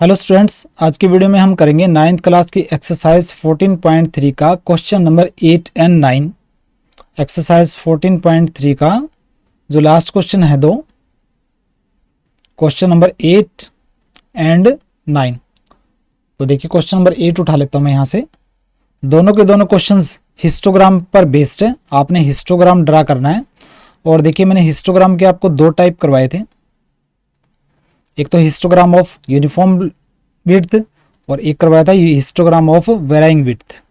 Hello students, आज की video में हम करेंगे 9th क्लास की एक्सरसाइज 14.3 का क्वेश्चन नंबर 8 एंड 9। एक्सरसाइज 14.3 का जो लास्ट क्वेश्चन है दो, क्वेश्चन नंबर 8 एंड 9। तो देखिए क्वेश्चन नंबर 8 उठा लेता हूँ मैं यहाँ से। दोनों के दोनों क्वेश्चंस हिस्टोग्राम पर बेस्ड है। आपने हिस्टोग्राम ड्रा करना है। और देखिए मैंने हिस्टोग्राम के आपको दो टाइप करवाए थे, एक तो हिस्टोग्राम ऑफ यूनिफॉर्म विड्थ और एक करवाया था हिस्टोग्राम ऑफ वेराइंग विड्थ।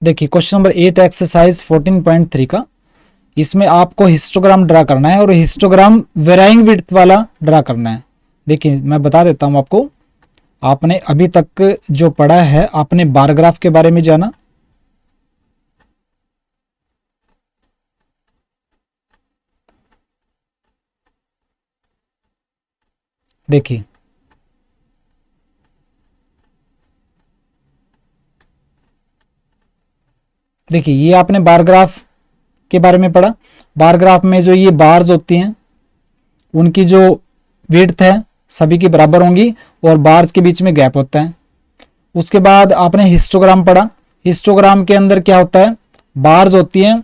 देखिए क्वेश्चन नंबर 8 एक्सरसाइज 14.3 का, इसमें आपको हिस्टोग्राम ड्रा करना है और हिस्टोग्राम वेराइंग विड्थ वाला ड्रा करना है। देखिए मैं बता देता हूं आपको, आपने अभी तक जो पढ़ा है, आपने बार ग्राफ के बारे में जाना, देखिए ये आपने बार ग्राफ के बारे में पढ़ा। बार ग्राफ में जो ये बार्स होती हैं उनकी जो विड्थ है सभी की बराबर होंगी और बार्स के बीच में गैप होता है। उसके बाद आपने हिस्टोग्राम पढ़ा। हिस्टोग्राम के अंदर क्या होता है, बार्स होती हैं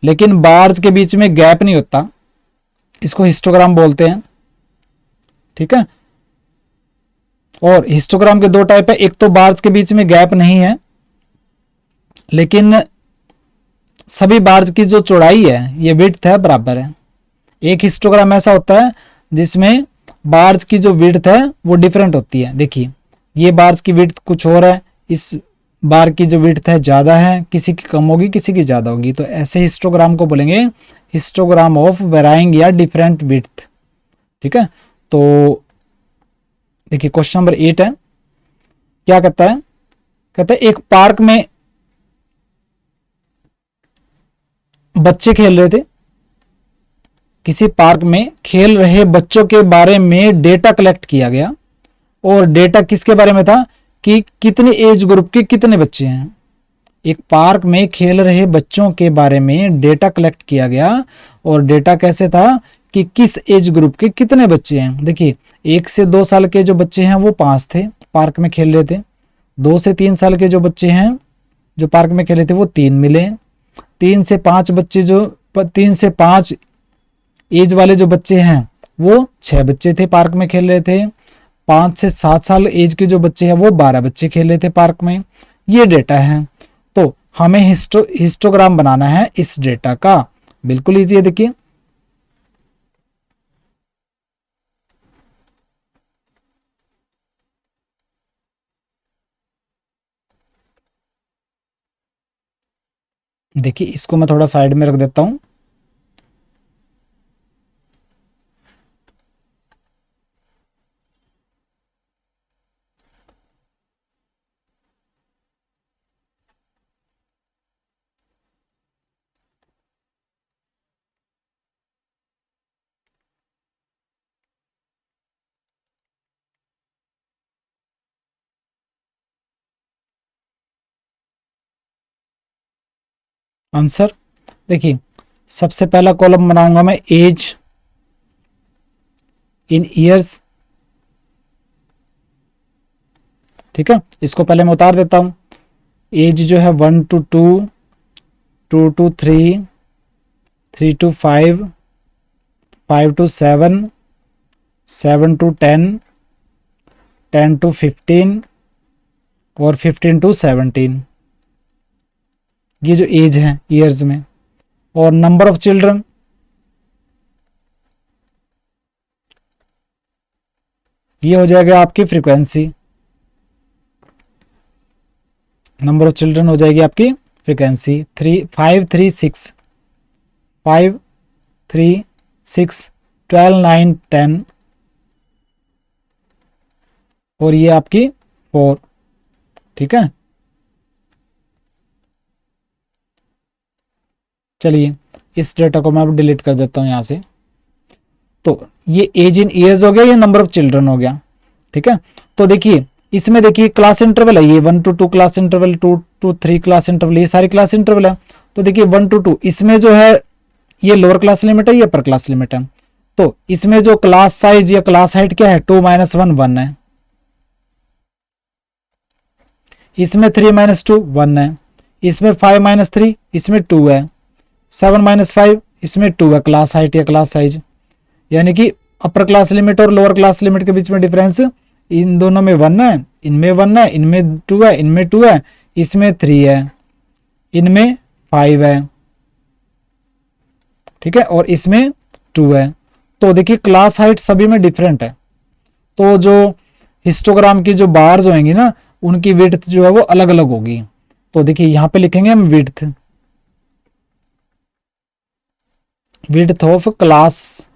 लेकिन बार्स के बीच में गैप नहीं होता, इसको हिस्टोग्राम बोलते हैं। ठीक है। और हिस्टोग्राम के दो टाइप है, एक तो बार्स के बीच में गैप नहीं है लेकिन सभी बार्स की जो चौड़ाई है ये विड्थ है बराबर है। एक हिस्टोग्राम ऐसा होता है जिसमें बार्स की जो विड्थ है वो डिफरेंट होती है। देखिए ये बार्स की विड्थ कुछ और है, इस बार की जो विड्थ है ज्यादा है, किसी की कम होगी किसी की ज्यादा होगी, तो ऐसे हिस्टोग्राम को बोलेंगे हिस्टोग्राम ऑफ वेराइंग या डिफरेंट विड्थ। ठीक है। तो देखिए क्वेश्चन नंबर 8 है, क्या कहता है, कहता है एक पार्क में बच्चे खेल रहे थे। किसी पार्क में खेल रहे बच्चों के बारे में डेटा कलेक्ट किया गया और डेटा किसके बारे में था कि कितने एज ग्रुप के कितने बच्चे हैं। एक पार्क में खेल रहे बच्चों के बारे में डेटा कलेक्ट किया गया और डेटा कैसे था कि किस एज ग्रुप के कितने बच्चे हैं। देखिए 1 से 2 साल के जो बच्चे हैं वो 5 थे, पार्क में खेल रहे थे। 2 से 3 साल के जो बच्चे हैं जो पार्क में खेले थे वो 3 मिले। 3 से 5 बच्चे जो 3 से 5 एज वाले जो बच्चे हैं वो 6 बच्चे थे, पार्क में खेल रहे थे। 5 से 7 साल एज के जो बच्चे हैं वो 12 बच्चे खेल रहे थे पार्क में। ये डेटा है, तो हमें हिस्टोग्राम बनाना है इस डेटा का। बिल्कुल इजी है। देखिए इसको मैं थोड़ा साइड में रख देता हूं। आंसर देखिए, सबसे पहला कॉलम बनाऊंगा मैं एज इन ईयर्स। ठीक है, इसको पहले मैं उतार देता हूं। एज जो है 1 to 2, 2 to 3, 3 to 5, 5 to 7, 7 to 10, 10 to 15 और 15 to 17। ये जो एज है ईयर्स में। और नंबर ऑफ चिल्ड्रन, ये हो जाएगा आपकी फ्रीक्वेंसी। नंबर ऑफ चिल्ड्रन हो जाएगी आपकी फ्रीक्वेंसी 5 3 6, 5 3 6, 12 9 10 और ये आपकी 4। ठीक है, चलिए इस डेटा को मैं अब डिलीट कर देता हूं यहां से। तो ये एज इन ईयर्स हो गया, ये नंबर ऑफ चिल्ड्रन हो गया। ठीक है, तो देखिए इसमें देखिए क्लास इंटरवल है, ये 1 to 2 class interval, 2 to 3 class interval, ये सारी क्लास इंटरवल है। तो देखिए 1 to 2, इसमें जो है ये लोअर क्लास लिमिट है, ये अपर क्लास लिमिट है। तो इसमें जो क्लास साइज या क्लास हाइट क्या है, 2 - 1 1 है। इसमें 3 - 2 1 है। इसमें 5 - 3 इसमें 2 है। 7 - 5 इसमें 2 है क्लास हाइट या क्लास साइज। यानी कि अपर क्लास लिमिट और लोअर क्लास लिमिट के बीच में डिफरेंस इन दोनों में 1 है, इनमें 1 है, इनमें 2 है, इनमें 2 है, इसमें 3 है, इनमें 5 है, ठीक है, और इसमें 2 है। तो देखिए क्लास हाइट सभी में डिफरेंट है। तो जो हिस्टोग्राम की जो बार्स होंगी ना, उनकी विड्थ जो है वो अलग अलग होगी। तो देखिए यहां पे लिखेंगे हम विड्थ, विड्थ ऑफ क्लास,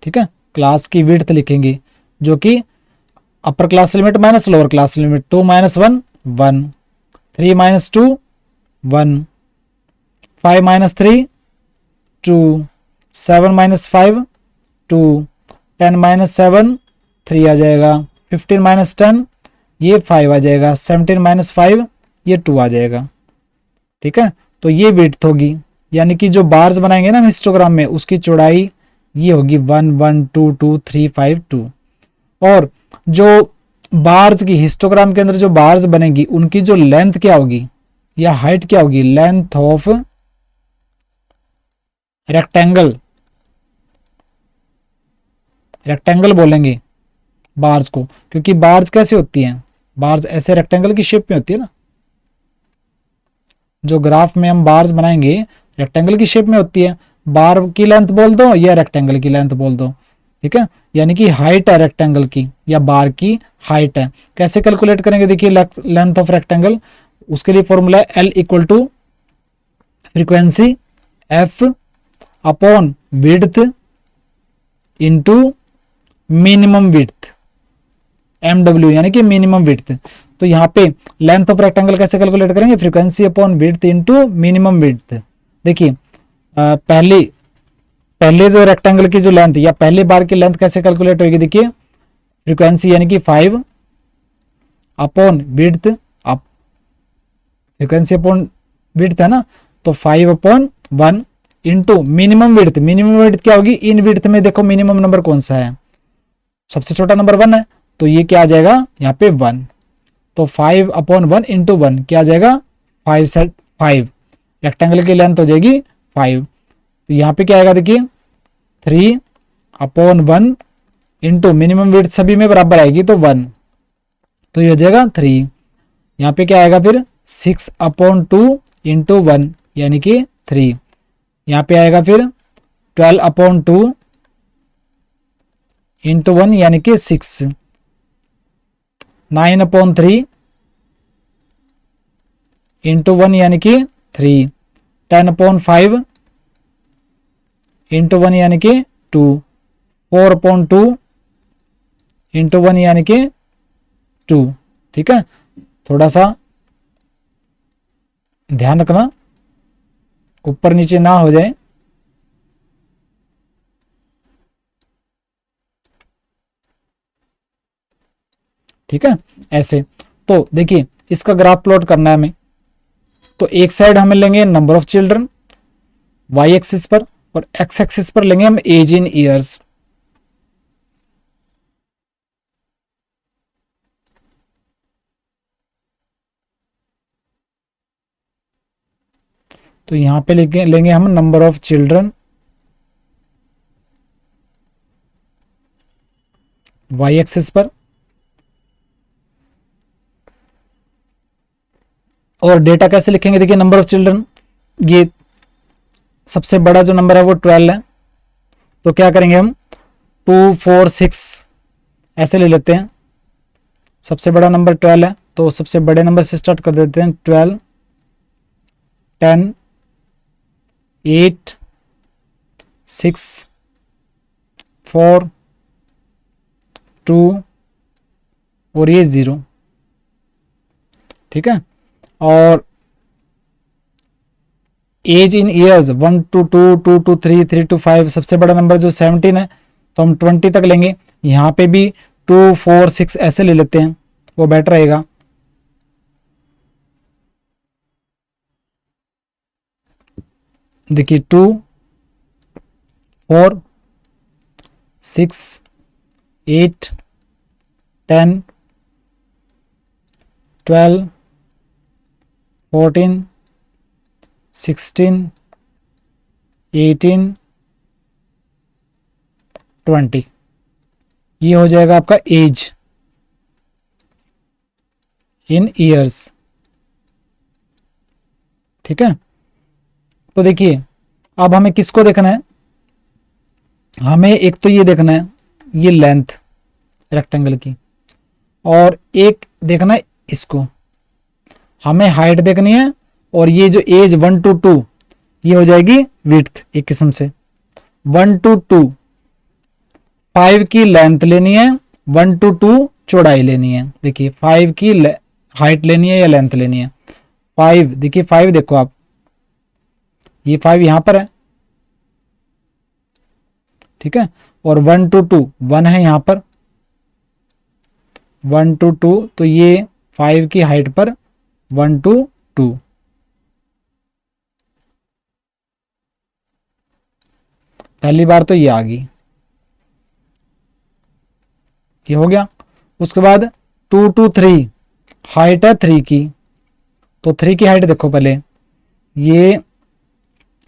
ठीक है, क्लास की विड्थ लिखेंगे, जो कि upper class limit minus lower class limit, 2 - 1 1, 3 - 2 1, 5 - 3 2, 7 - 5 2, 10 - 7 3 आ जाएगा, 15 - 10 ये 5 आ जाएगा, 17 - 5 ये 2 आ जाएगा, ठीक है। तो ये विड्थ होगी, यानी कि जो बार्स बनाएंगे ना हम हिस्टोग्राम में, उसकी चौड़ाई ये होगी 1 1 2 2 3 5 2। और जो बार्स की हिस्टोग्राम के अंदर जो बार्स बनेगी, उनकी जो लेंथ क्या होगी या हाइट क्या होगी, लेंथ ऑफ रेक्टेंगल, रेक्टेंगल बोलेंगे बार्स को, क्योंकि बार्स कैसे होती हैं, बार्स ऐसे रेक्टेंगल की शेप में होती है ना। जो ग्राफ में हम बार्स बनाएंगे रेक्टेंगल की शेप में होती है। बार की लेंथ बोल दो या रेक्टेंगल की लेंथ बोल दो, ठीक है, यानी कि हाइट है रेक्टेंगल की या बार की हाइट है। कैसे कैलकुलेट करेंगे, देखिए लेंथ ऑफ रेक्टेंगल, उसके लिए फॉर्मूला है L = frequency F upon width into minimum width, MW यानी कि मिनिमम विड्थ। तो यहाँ पे लेंथ ऑफ रेक्टेंगल कैसे कैलकुलेट करेंगे, frequency upon width into minimum width. देखिए पहले जो रेक्टेंगल की जो लेंथ या पहले बार की लेंथ कैसे कैलकुलेट होगी, देखिए फ्रीक्वेंसी यानी कि 5 upon width, up frequency upon width है ना, तो 5 upon 1 into minimum width. Minimum width क्या होगी, इन विड्थ में देखो मिनिमम नंबर कौन सा है, सबसे छोटा नंबर 1 है, तो ये क्या आ जाएगा यहाँ पे 1। तो 5 अपॉन 1 इंटू 1 क्या आ जाएगा 5 रेक्टेंगल की लेंथ हो जाएगी 5। तो यहाँ पे क्या आएगा, देखिए 3 अपॉन 1 इंटू मिनिमम विड्थ सभी में बराबर आएगी तो 1, तो ये हो जाएगा 3। यहाँ पे क्या आएगा फिर 6 अपॉन 2 इंटू 1 यानी कि 3। यहाँ पे आएगा फिर 12 अपॉन 2 इंटू 1 यानी कि 6। 9 अपॉन 3 इंटू 1 यानी कि 3। 10 अपॉन 5 इंटू 1 यानी कि 2। 4 अपॉन 2 इंटू 1 यानी कि 2, ठीक है। थोड़ा सा ध्यान रखना ऊपर नीचे ना हो जाए, ठीक है, ऐसे। तो देखिए इसका ग्राफ प्लॉट करना है हमें, तो एक साइड हमें लेंगे number of children y axis पर, और एक्स एक्सिस पर लेंगे हम एज इन ईयर्स। तो यहां पे लेंगे हम number of children y axis पर, और डेटा कैसे लिखेंगे, देखिए नंबर ऑफ चिल्ड्रन, ये सबसे बड़ा जो नंबर है वो 12 है, तो क्या करेंगे हम 2 4 6 ऐसे ले लेते हैं। सबसे बड़ा नंबर 12 है, तो सबसे बड़े नंबर से स्टार्ट कर देते हैं। 12 10 8 6 4 2 और ये 0, ठीक है। और as in years 1 to 2 2 to 3 3 to 5, सबसे बड़ा नंबर जो 17 है, तो हम 20 तक लेंगे। यहाँ पे भी 2 4 6 ऐसे ले लेते हैं, वो बेटर रहेगा। देखिए 2, 4, 6, 8, 10, 12, 14, 16, 18, 20। ये हो जाएगा आपका एज इन ईयर्स। ठीक है, तो देखिए अब हमें किसको देखना है, हमें एक तो ये देखना है ये लेंथ रेक्टेंगल की, और एक देखना है इसको, हमें हाइट देखनी है, और ये जो एज 1 to 2 ये हो जाएगी विड्थ एक किस्म से। 1 to 2 5 की लेंथ लेनी है, 1 to 2 चौड़ाई लेनी है। देखिए 5 की हाइट लेनी है या लेंथ लेनी है। 5 देखिए 5 देखो आप, ये 5 यहां पर है, ठीक है, और 1 to 2 1 है यहां पर, 1 to 2 तो ये 5 की हाइट पर 1 to 2। पहली बार तो ये आ गई, ये हो गया। उसके बाद 2 to 3 हाइट है 3 की, तो 3 की हाइट देखो पहले, ये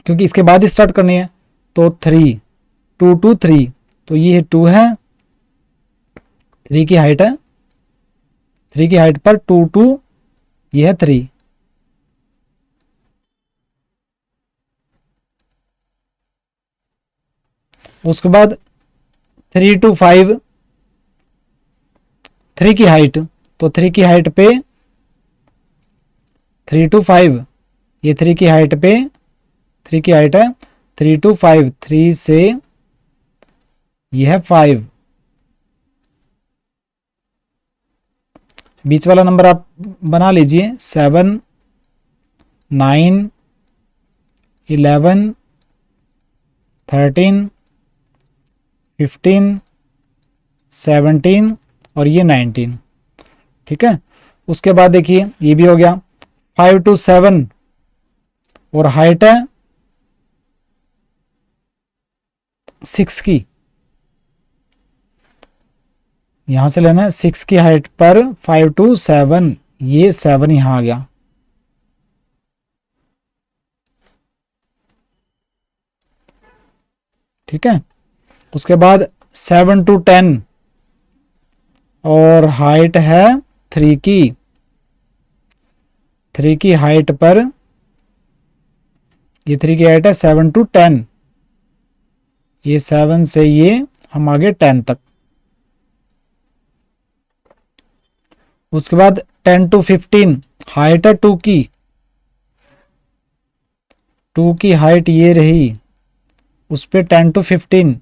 क्योंकि इसके बाद ही स्टार्ट करनी है, तो 3 2 to 3 तो ये 2 है, 3 की हाइट है, 3 की हाइट पर 2 2 ये है 3। उसके बाद 3 to 5 3 की हाइट, तो 3 की हाइट पे 3 to 5 ये 3 की हाइट पे, 3 की हाइट है 3 to 5, 3 से यह है 5, बीच वाला नंबर आप बना लीजिए 7 9 11 13 15 17 और ये 19। ठीक है, उसके बाद देखिए ये भी हो गया 5 to 7 और हाइट है 6 की, यहां से लेना है 6 की हाइट पर 5 to 7, ये 7 यहां आ गया। ठीक है, उसके बाद 7 to 10 और हाइट है 3 की, 3 की हाइट पर, ये 3 की हाइट है 7 to 10, ये 7 से ये हम आगे 10 तक। उसके बाद 10 to 15 हाइट है 2 की, 2 की हाइट ये रही, उस पे 10 to 15,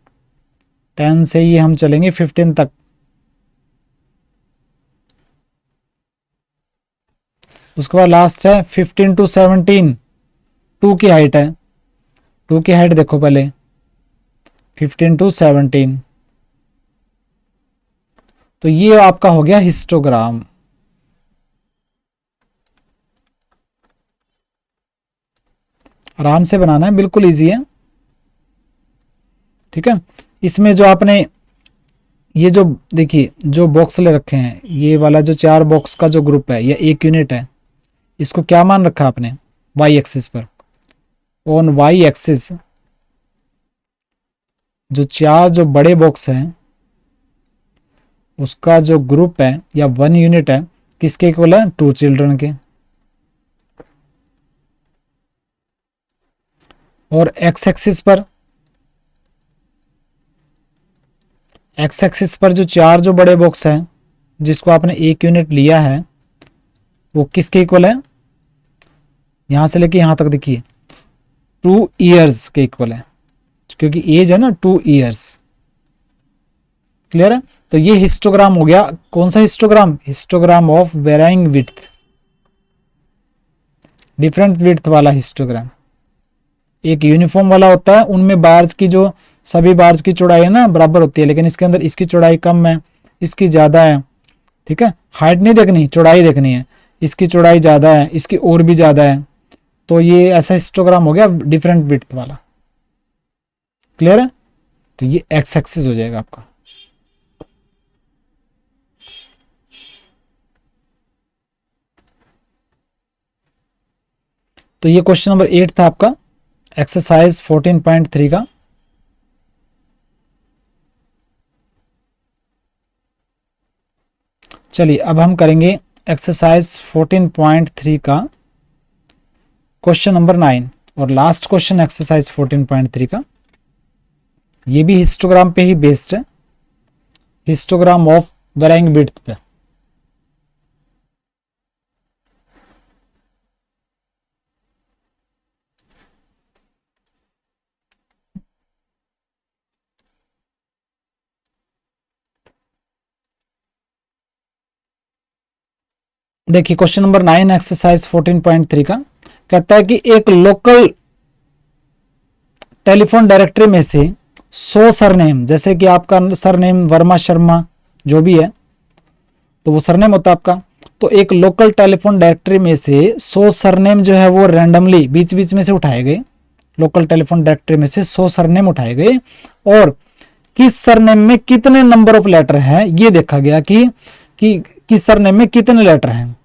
10 से ये हम चलेंगे 15 तक। उसके बाद लास्ट है 15 to 17, 2 की हाइट है, 2 की हाइट देखो पहले 15 to 17, तो ये आपका हो गया हिस्टोग्राम। आराम से बनाना है, बिल्कुल इजी है। ठीक है, इसमें जो आपने ये जो देखिए जो बॉक्स ले रखे हैं, ये वाला जो 4 बॉक्स का जो ग्रुप है या 1 यूनिट है, इसको क्या मान रखा आपने वाई एक्सिस पर। ऑन वाई एक्सिस जो 4 जो बड़े बॉक्स हैं उसका जो ग्रुप है या 1 यूनिट है, किसके इक्वल है 2 चिल्ड्रन के। और एक्स एक्सिस पर जो 4 जो बड़े बॉक्स हैं जिसको आपने 1 यूनिट लिया है, वो किसके इक्वल है, यहां से लेके यहां तक देखिए 2 ईयर्स के इक्वल है, क्योंकि एज है ना 2 ईयर्स। क्लियर है, तो ये हिस्टोग्राम हो गया। कौन सा histogram, histogram of varying width, different width वाला हिस्टोग्राम। एक यूनिफॉर्म वाला होता है, उनमें बार्स की जो सभी बार्स की चौड़ाई है ना बराबर होती है, लेकिन इसके अंदर इसकी चौड़ाई कम है, इसकी ज्यादा है। ठीक है, हाइट नहीं देखनी, चौड़ाई देखनी है, इसकी चौड़ाई ज्यादा है, इसकी और भी ज्यादा है, तो ये ऐसा हिस्टोग्राम हो गया डिफरेंट विड्थ वाला। क्लियर है? तो ये एक्स एक्सिस हो जाएगा आपका। तो ये क्वेश्चन नंबर 8 था आपका एक्सरसाइज 14.3 का। चलिए अब हम करेंगे एक्सरसाइज 14.3 का क्वेश्चन नंबर 9 और लास्ट क्वेश्चन एक्सरसाइज 14.3 का। ये भी हिस्टोग्राम पे ही बेस्ड है, हिस्टोग्राम ऑफ वैराइंग विड्थ पे। देखिए क्वेश्चन नंबर 9 एक्सरसाइज 14.3 का कहता है कि एक लोकल टेलीफोन डायरेक्टरी में से 100 सरनेम, जैसे कि आपका सरनेम वर्मा शर्मा जो भी है तो वो सरनेम होता है आपका। तो एक लोकल टेलीफोन डायरेक्टरी में से 100 सरनेम जो है वो रैंडमली बीच बीच में से उठाए गए। लोकल टेलीफोन डायरेक्टरी में से 100 सरनेम उठाए गए और किस सरनेम में कितने नंबर ऑफ लेटर है ये देखा गया कि किस सरनेम में कितने लेटर हैं।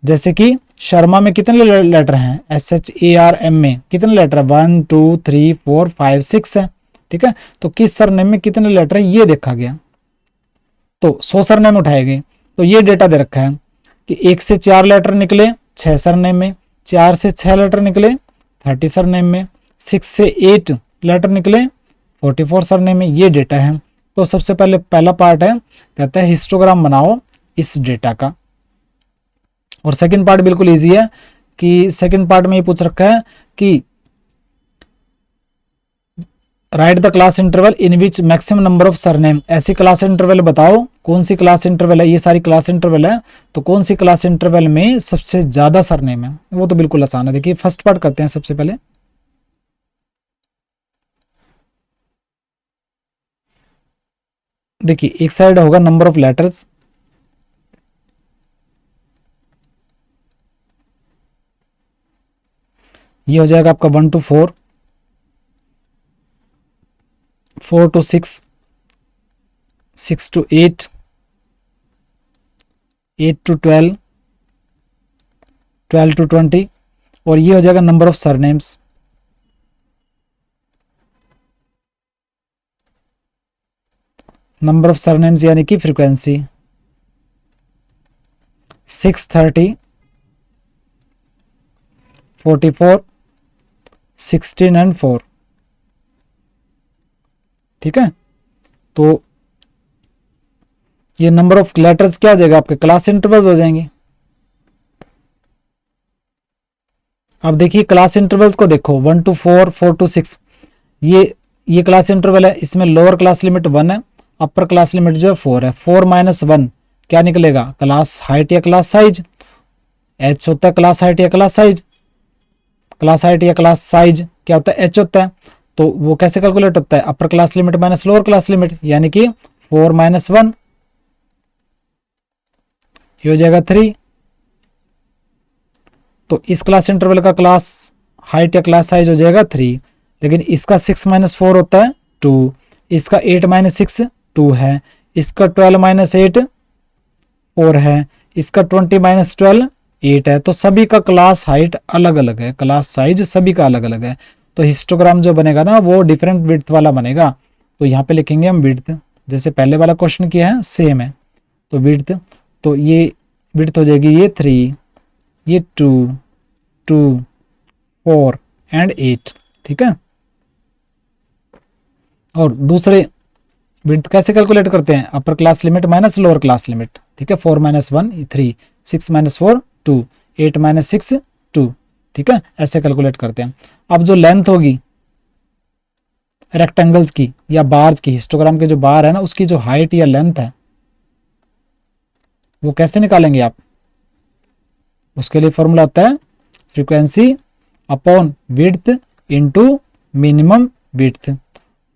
जैसे कि शर्मा में कितने लेटर हैं, SHARM में कितने लेटर है, 1 2 3 4 5 6 है। ठीक है, तो किस सरनेम में कितने लेटर है ये देखा गया। तो 100 सरनेम उठाए गए। तो ये डेटा दे रखा है कि 1 से 4 लेटर निकले 6 सरनेम में, 4 से 6 लेटर निकले 30 सरनेम में, 6 से 8 लेटर निकले 44 सरनेम में। ये डेटा है। तो सबसे पहले पहला पार्ट है, कहता है हिस्टोग्राम बनाओ इस डेटा का। और सेकंड पार्ट बिल्कुल इजी है कि सेकंड पार्ट में ये पूछ रखा है कि right the class interval in which maximum number of surname. ऐसी क्लास इंटरवल बताओ, कौन सी क्लास इंटरवल है, ये सारी क्लास इंटरवल है तो कौन सी क्लास इंटरवल में सबसे ज्यादा सरनेम है। वो तो बिल्कुल आसान है। देखिए फर्स्ट पार्ट करते हैं सबसे पहले। देखिए एक साइड होगा नंबर ऑफ लेटर्स, ये हो जाएगा आपका 1 to 4, 4 to 6, 6 to 8, 8 to 12, 12 to 20 और ये हो जाएगा number of surnames. Number of surnames यानी कि फ्रीक्वेंसी 630, 44, 16 एंड 4। ठीक है, तो ये नंबर ऑफ लेटर्स क्या हो जाएगा आपके क्लास इंटरवल्स हो जाएंगे। अब देखिए क्लास इंटरवल्स को देखो 1 to 4, 4 to 6, ये क्लास इंटरवल है। इसमें लोअर क्लास लिमिट 1 है, अपर क्लास लिमिट जो है 4 है। 4 - 1 क्या निकलेगा, क्लास हाइट या क्लास साइज। H होता है क्लास हाइट या क्लास साइज। क्लास हाइट या क्लास साइज क्या होता है, H होता है। तो वो कैसे कैलकुलेट होता है, upper class limit minus lower class limit, यानी कि 4 - 1 ये हो जाएगा 3। तो इस क्लास इंटरवल का क्लास हाइट या क्लास साइज हो जाएगा 3। लेकिन इसका 6 - 4 होता है 2, इसका 8 - 6 2 है, इसका 12 - 8 4 है, इसका 20 - 12 8 है। तो सभी का क्लास हाइट अलग अलग है, क्लास साइज सभी का अलग अलग है। तो हिस्टोग्राम जो बनेगा ना वो डिफरेंट विड्थ वाला बनेगा। तो यहाँ पे लिखेंगे हम विड्थ, जैसे पहले वाला क्वेश्चन किया है सेम है। तो विड्थ, तो ये विड्थ हो जाएगी ये 3, ये 2, 2, 4 एंड 8। ठीक है, और दूसरे विड्थ कैसे कैलकुलेट करते हैं, upper class limit minus lower class limit. ठीक है, 4 - 1 3, 6 - 4 2, 8 - 6 2। ठीक है, ऐसे कैलकुलेट करते हैं। अब जो लेंथ होगी रेक्टेंगल्स की या बार्स की, हिस्टोग्राम के जो बार है ना उसकी जो हाइट या लेंथ है वो कैसे निकालेंगे आप, उसके लिए फॉर्मूला होता है frequency upon width into minimum width.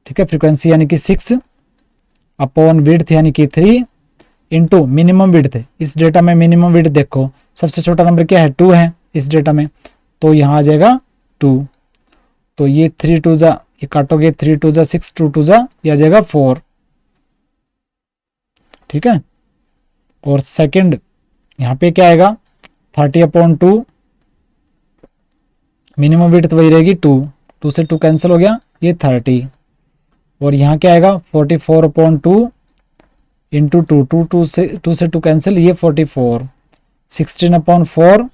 ठीक है, फ्रीक्वेंसी यानी कि 6 अपॉन विड्थ यानी कि 3 इंटू मिनिमम विड्थ। इस डेटा में मिनिमम विड्थ देखो सबसे छोटा नंबर क्या है 2 है इस डेटा में, तो यहाँ आ जाएगा 2। तो ये 3 2 जा, ये काटोगे 3 2 जा 6, 2 2 जा, ये आ जाएगा 4। ठीक है। और सेकंड यहाँ पे क्या आएगा 30/2, मिनिमम विड्थ वही रहेगी 2, 2 से 2 कैंसिल हो गया, ये 30। और यहाँ क्या आएगा 44/2 इंटू 2, 2 से 2 कैंसिल, ये 44। 16/4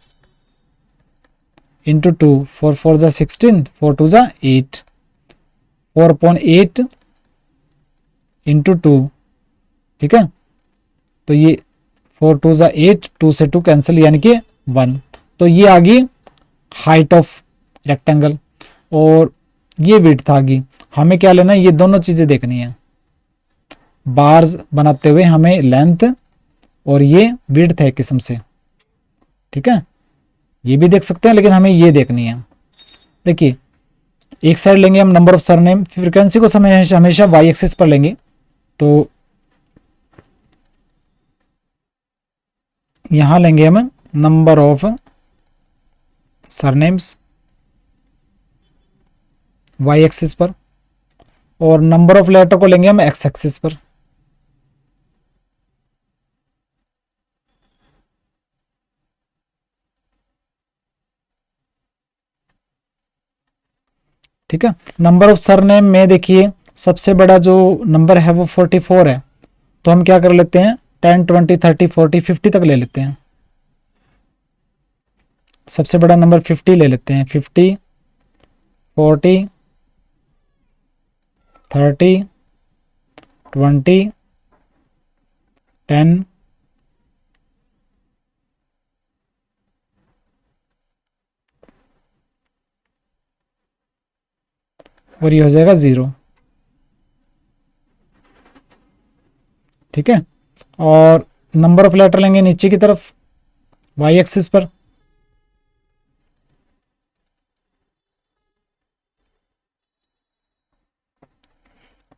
इंटू 2, 4 4 जा 16, 4 2 जा 8, 4/8 इंटू 2। ठीक है। तो ये 4 2 जा 8, 2 से 2 कैंसिल यानी कि 1। तो ये आ गई हाइट ऑफ रेक्टेंगल और ये विड्थ आ गई। हमें क्या लेना है, ये दोनों चीजें देखनी है। बार्स बनाते हुए हमें लेंथ और ये विड्थ है किस्म से। ठीक है। ये भी देख सकते हैं लेकिन हमें ये देखनी है। देखिए एक साइड लेंगे हम नंबर ऑफ सरनेम, फ्रीक्वेंसी को हमेशा वाई एक्सिस पर लेंगे। तो यहां लेंगे हम number of surnames y axis पर, और नंबर ऑफ लेटर को लेंगे हम एक्स एक्सिस पर। ठीक है। नंबर ऑफ सरनेम में देखिए सबसे बड़ा जो नंबर है वो 44 है। तो हम क्या कर लेते हैं 10 20 30 40 50 तक ले लेते हैं। सबसे बड़ा नंबर 50 ले लेते हैं। 50 40 30 20 10 और ये हो जाएगा 0। ठीक है। और नंबर ऑफ लेटर लेंगे नीचे की तरफ वाई एक्सिस पर।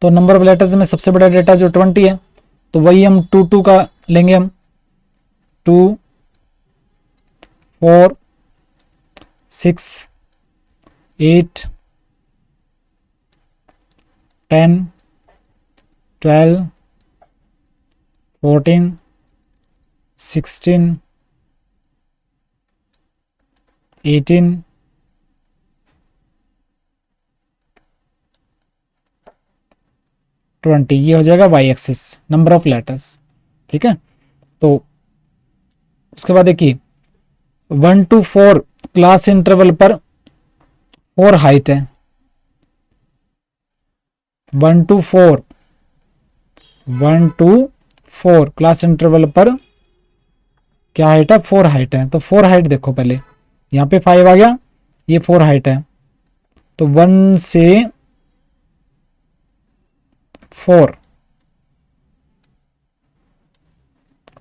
तो नंबर ऑफ लेटर्स में सबसे बड़ा डेटा जो 20 है, तो वही हम 2 2 का लेंगे हम। 2 4 6 8 10 12 14 16 18 20। ये हो जाएगा y axis number of letters. ठीक है। तो उसके बाद देखिए 1 to 4 क्लास इंटरवल पर 4 हाइट है। 1 to 4 क्लास इंटरवल पर क्या हाइट है 4 हाइट है। तो 4 हाइट देखो पहले, यहां पे 5 आ गया, ये 4 हाइट है। तो 1 से 4।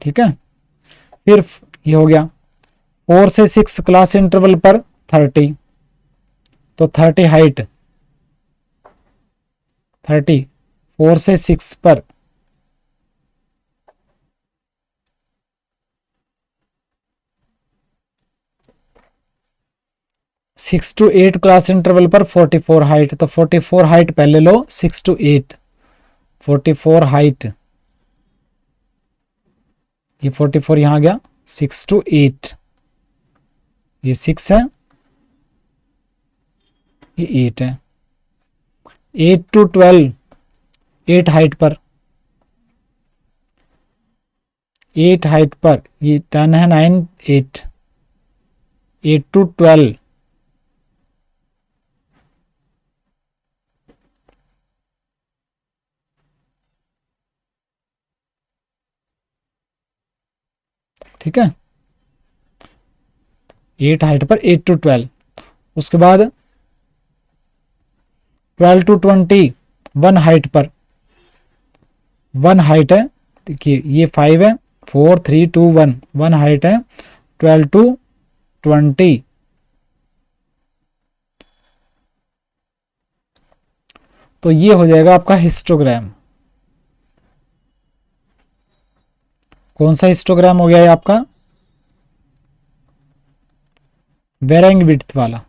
ठीक है। फिर ये हो गया 4 से 6 क्लास इंटरवल पर 30। तो 30 हाइट 30 4 से 6 पर। सिक्स टू 8 क्लास इंटरवल पर 44 हाइट। तो 44 हाइट पहले लो, 6 to 8 44 हाइट, ये 44 यहां गया, 6 to 8 ये 6 है, ये 8 है। 8 to 12 8 हाइट पर, 8 हाइट पर ये 10 है, 9 8 8 to 12 ठीक है। 8 हाइट पर 8 to 12। उसके बाद 12 to 20 1 हाइट पर, 1 हाइट है। देखिए ये 5 है, 4 3 2 1 1 हाइट है। 12 to 20 तो ये हो जाएगा आपका हिस्टोग्राम। कौन सा हिस्टोग्राम हो गया है आपका वेरिंग विड्थ वाला,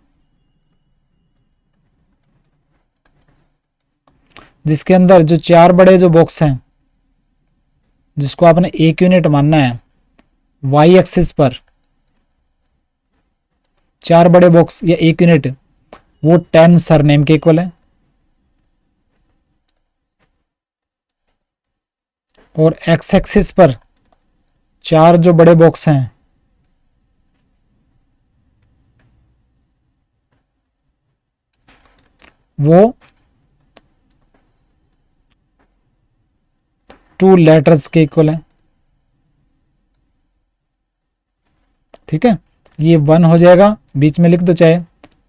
जिसके अंदर जो 4 बड़े जो बॉक्स हैं, जिसको आपने 1 यूनिट मानना है, वाई एक्सिस पर 4 बड़े बॉक्स या 1 यूनिट, वो 10 सरनेम के इक्वल है। और एक्स एक्सिस पर 4 जो बड़े बॉक्स हैं, वो 2 लेटर्स के इक्वल है। ठीक है, ये 1 हो जाएगा, बीच में लिख दो चाहे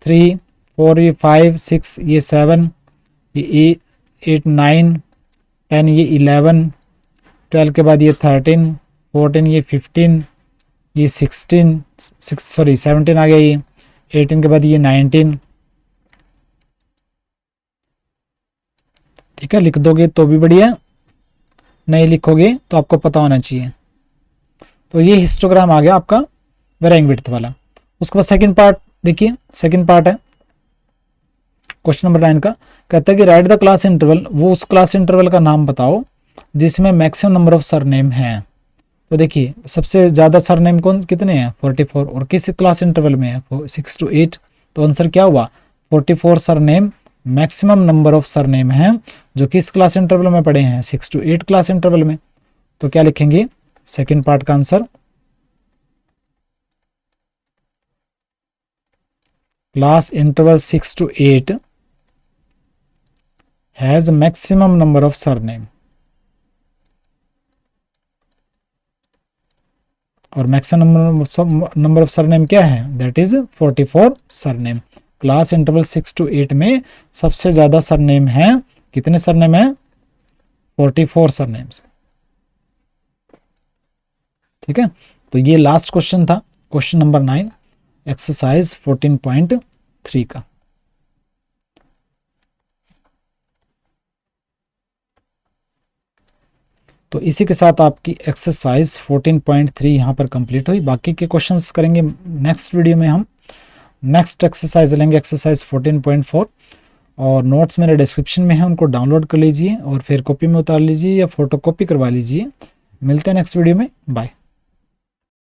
3 4 ये 5 6 ये 7 ये 8 9 10 ये 11 12 के बाद ये 13 14 ये 15 ये 17 आ गया, ये 18 के बाद ये 19। ठीक है, लिख दोगे तो भी बढ़िया, नहीं लिखोगे तो आपको पता होना चाहिए। तो ये हिस्टोग्राम आ गया आपका वेरिंग विड्थ वाला। उसके बाद सेकंड पार्ट देखिए, सेकंड पार्ट है क्वेश्चन नंबर 9 का, कहता है कि राइट द क्लास इंटरवल, वो उस क्लास इंटरवल का नाम बताओ जिसमें मैक्सिमम नंबर ऑफ सरनेम हैं। तो देखिए सबसे ज्यादा सरनेम कौन कितने हैं, 44, और किस क्लास इंटरवल में है, 6 to 8। तो आंसर क्या हुआ, 44 surname maximum number of surname हैं जो किस क्लास इंटरवल में पड़े हैं, 6 to 8 क्लास इंटरवल में। तो क्या लिखेंगे सेकंड पार्ट का answer, class interval 6 to 8 has maximum number of surname, और मैक्सिमम नंबर ऑफ सरनेम क्या है, that is 44 surname. Class interval 6 to 8 में सबसे ज्यादा सरनेम है, कितने सरनेम है, 44 सरनेम्स। ठीक है, तो ये लास्ट क्वेश्चन था, क्वेश्चन नंबर 9 एक्सरसाइज 14.3 का। तो इसी के साथ आपकी एक्सरसाइज 14.3 यहाँ पर कंप्लीट हुई। बाकी के क्वेश्चंस करेंगे नेक्स्ट वीडियो में, हम नेक्स्ट एक्सरसाइज लेंगे एक्सरसाइज 14.4, और नोट्स मेरे डिस्क्रिप्शन में है, उनको डाउनलोड कर लीजिए और फिर कॉपी में उतार लीजिए या फोटो कॉपी करवा लीजिए। मिलते हैं नेक्स्ट वीडियो में, बाय।